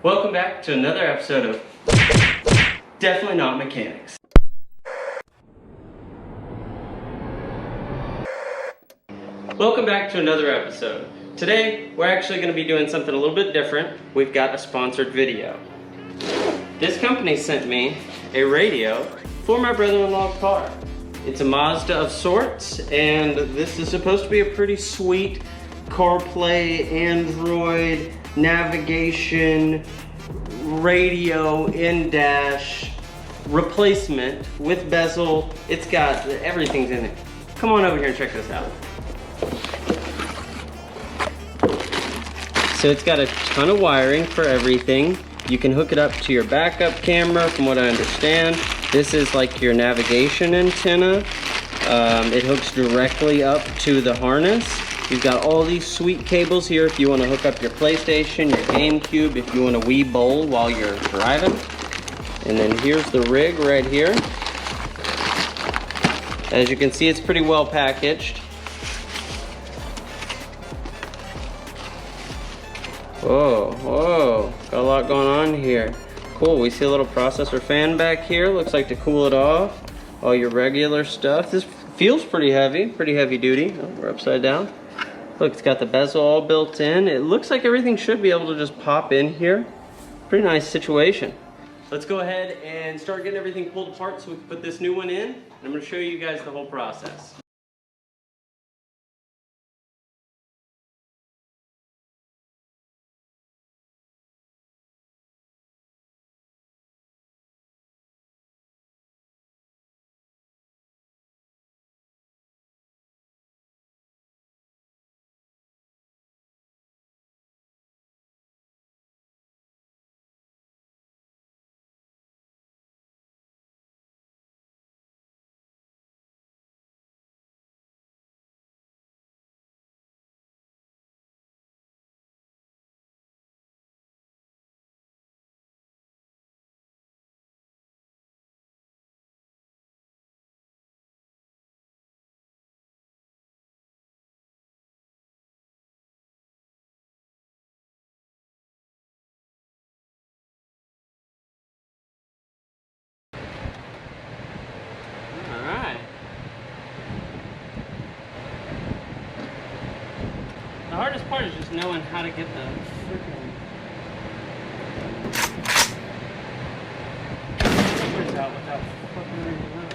Welcome back to another episode of Definitely Not Mechanics. Welcome back to another episode. Today, we're actually going to be doing something a little bit different. We've got a sponsored video. This company sent me a radio for my brother-in-law's car. It's a Mazda of sorts, and this is supposed to be a pretty sweet Carplay, Android, navigation, radio, in-dash replacement with bezel. It's got everything's in it. Come on over here and check this out. So it's got a ton of wiring for everything. You can hook it up to your backup camera, from what I understand. This is like your navigation antenna. It hooks directly up to the harness. You've got all these sweet cables here if you want to hook up your PlayStation, your GameCube, if you want to Wii Bowl while you're driving. And then here's the rig right here. As you can see, it's pretty well packaged. Whoa, whoa, got a lot going on here. Cool, we see a little processor fan back here. Looks like to cool it off. All your regular stuff. This feels pretty heavy duty. Oh, we're upside down. Look, it's got the bezel all built in. It looks like everything should be able to just pop in here. Pretty nice situation. Let's go ahead and start getting everything pulled apart so we can put this new one in. And I'm gonna show you guys the whole process. The hardest part is just knowing how to get the freaking papers out without fucking around.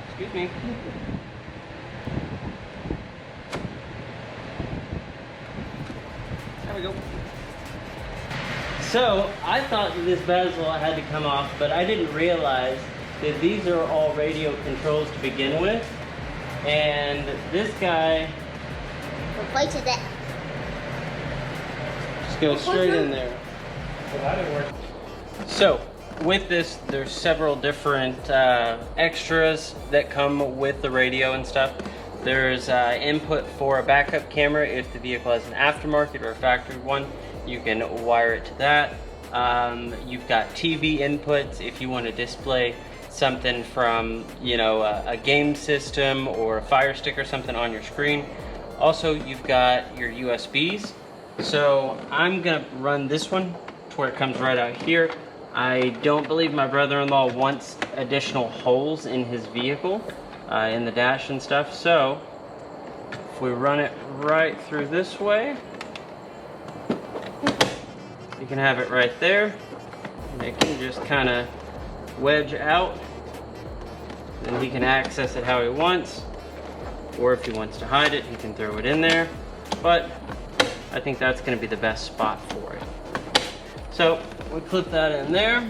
Excuse me. There we go. So, I thought that this bezel had to come off, but I didn't realize that these are all radio controls to begin with. And this guy replaces it. Just goes straight in there. So with this, there's several different extras that come with the radio and stuff. There's input for a backup camera if the vehicle has an aftermarket or a factory one. You can wire it to that. You've got TV inputs if you want to display something from, you know, a game system or a Fire Stick or something on your screen. Also, you've got your USBs. So I'm gonna run this one to where it comes right out here. I don't believe my brother-in-law wants additional holes in his vehicle, in the dash and stuff. So if we run it right through this way, you can have it right there. And it can just kind of wedge out, and he can access it how he wants, or if he wants to hide it, he can throw it in there. But I think that's going to be the best spot for it. So we clip that in there.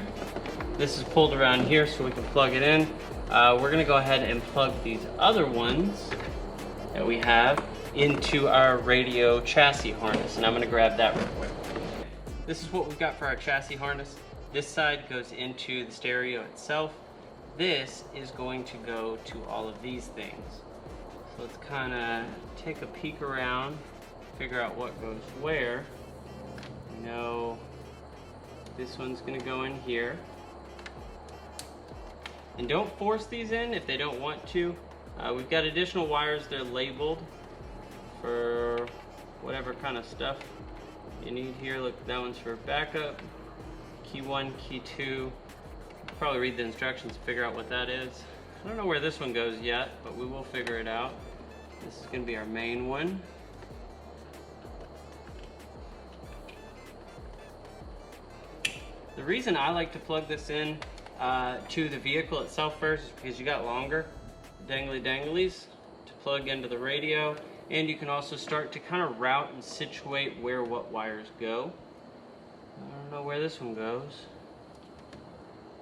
This is pulled around here so we can plug it in. We're going to go ahead and plug these other ones that we have into our radio chassis harness, and I'm going to grab that real quick. This is what we've got for our chassis harness. This side goes into the stereo itself. This is going to go to all of these things. So let's kind of take a peek around, figure out what goes where. You know, this one's going to go in here. And don't force these in if they don't want to. We've got additional wires, they're labeled for whatever kind of stuff you need here. Look, that one's for backup. Key 1, key 2. Probably read the instructions to figure out what that is. I don't know where this one goes yet, but we will figure it out. This is going to be our main one. The reason I like to plug this in to the vehicle itself first is because you got longer dangly danglies to plug into the radio, and you can also start to kind of route and situate where what wires go. I don't know where this one goes.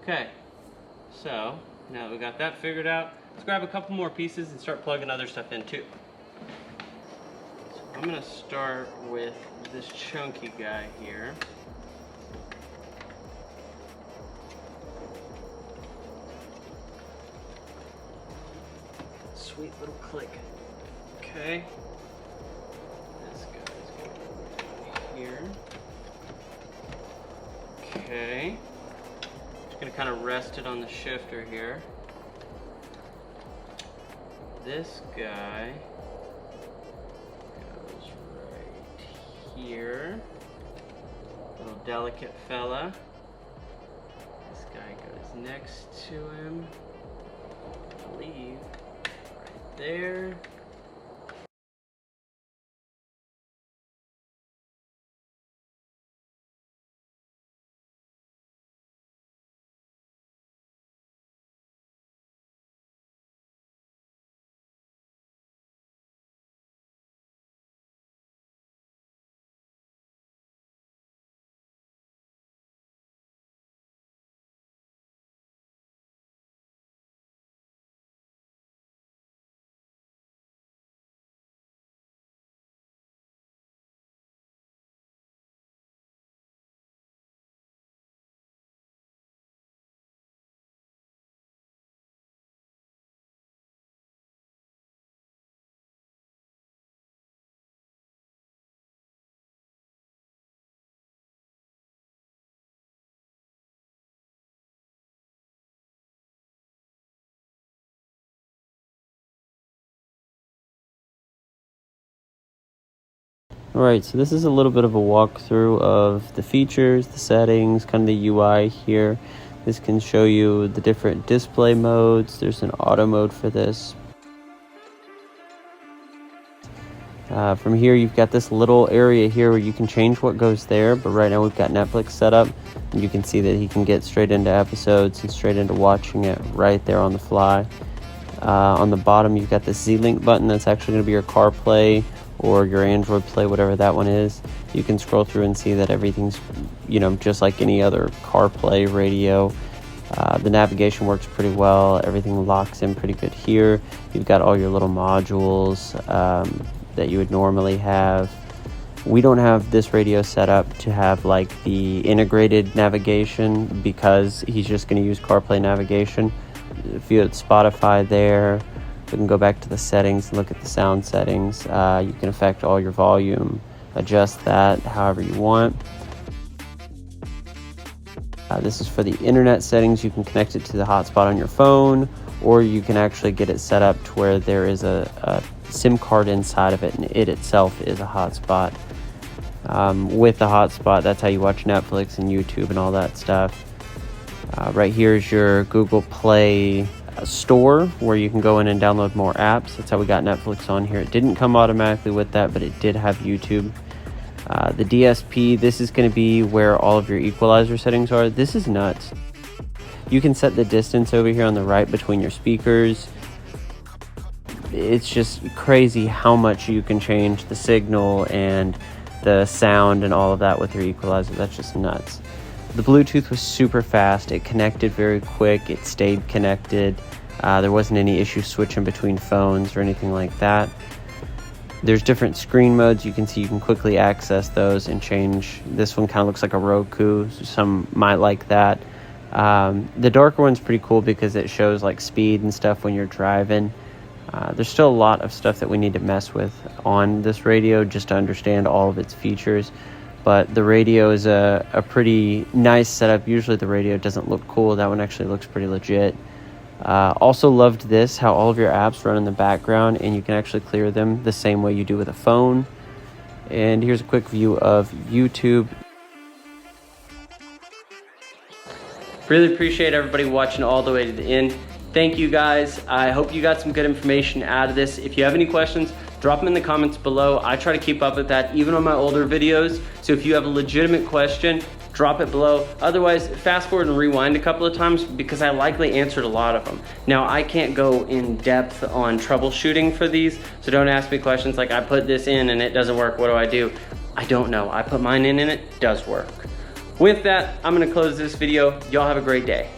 Okay, so now that we got that figured out, let's grab a couple more pieces and start plugging other stuff in too. So I'm going to start with this chunky guy here. Sweet little click. Okay. This guy's going to go here. Okay. Just going to kind of rest it on the shifter here. This guy goes right here. Little delicate fella. This guy goes next to him. I believe. There. Alright, so this is a little bit of a walkthrough of the features, the settings, kind of the UI here. This can show you the different display modes. There's an auto mode for this. From here, you've got this little area here where you can change what goes there, but right now we've got Netflix set up, and you can see that he can get straight into episodes and straight into watching it right there on the fly. On the bottom, you've got this Z-Link button that's actually going to be your CarPlay or your Android Play, whatever that one is. You can scroll through and see that everything's, just like any other CarPlay radio. The navigation works pretty well. Everything locks in pretty good here. You've got all your little modules that you would normally have. We don't have this radio set up to have like the integrated navigation because he's just going to use CarPlay navigation. If you had Spotify there, we can go back to the settings and look at the sound settings. You can affect all your volume, adjust that however you want. This is for the internet settings. You can connect it to the hotspot on your phone, or you can actually get it set up to where there is a SIM card inside of it, and it itself is a hotspot. With the hotspot, that's how you watch Netflix and YouTube and all that stuff. Right here is your Google Play store where you can go in and download more apps. That's how we got Netflix on here. It didn't come automatically with that, but it did have YouTube. The DSP, this is going to be where all of your equalizer settings are. This is nuts. You can set the distance over here on the right between your speakers. It's just crazy how much you can change the signal and the sound and all of that with your equalizer. That's just nuts. The Bluetooth was super fast. It connected very quick. It stayed connected. There wasn't any issue switching between phones or anything like that. There's different screen modes. You can see you can quickly access those and change. This one kind of looks like a Roku. So some might like that. The darker one's pretty cool because it shows like speed and stuff when you're driving. There's still a lot of stuff that we need to mess with on this radio just to understand all of its features. But the radio is a pretty nice setup. Usually the radio doesn't look cool. That one actually looks pretty legit. Also loved this, how all of your apps run in the background and you can actually clear them the same way you do with a phone. And here's a quick view of YouTube. Really appreciate everybody watching all the way to the end. Thank you guys. I hope you got some good information out of this. If you have any questions, drop them in the comments below. I try to keep up with that even on my older videos. So if you have a legitimate question, drop it below. Otherwise, fast forward and rewind a couple of times because I likely answered a lot of them. Now, I can't go in depth on troubleshooting for these, so don't ask me questions like I put this in and it doesn't work, what do I do? I don't know. I put mine in and it does work. With that, I'm gonna close this video. Y'all have a great day.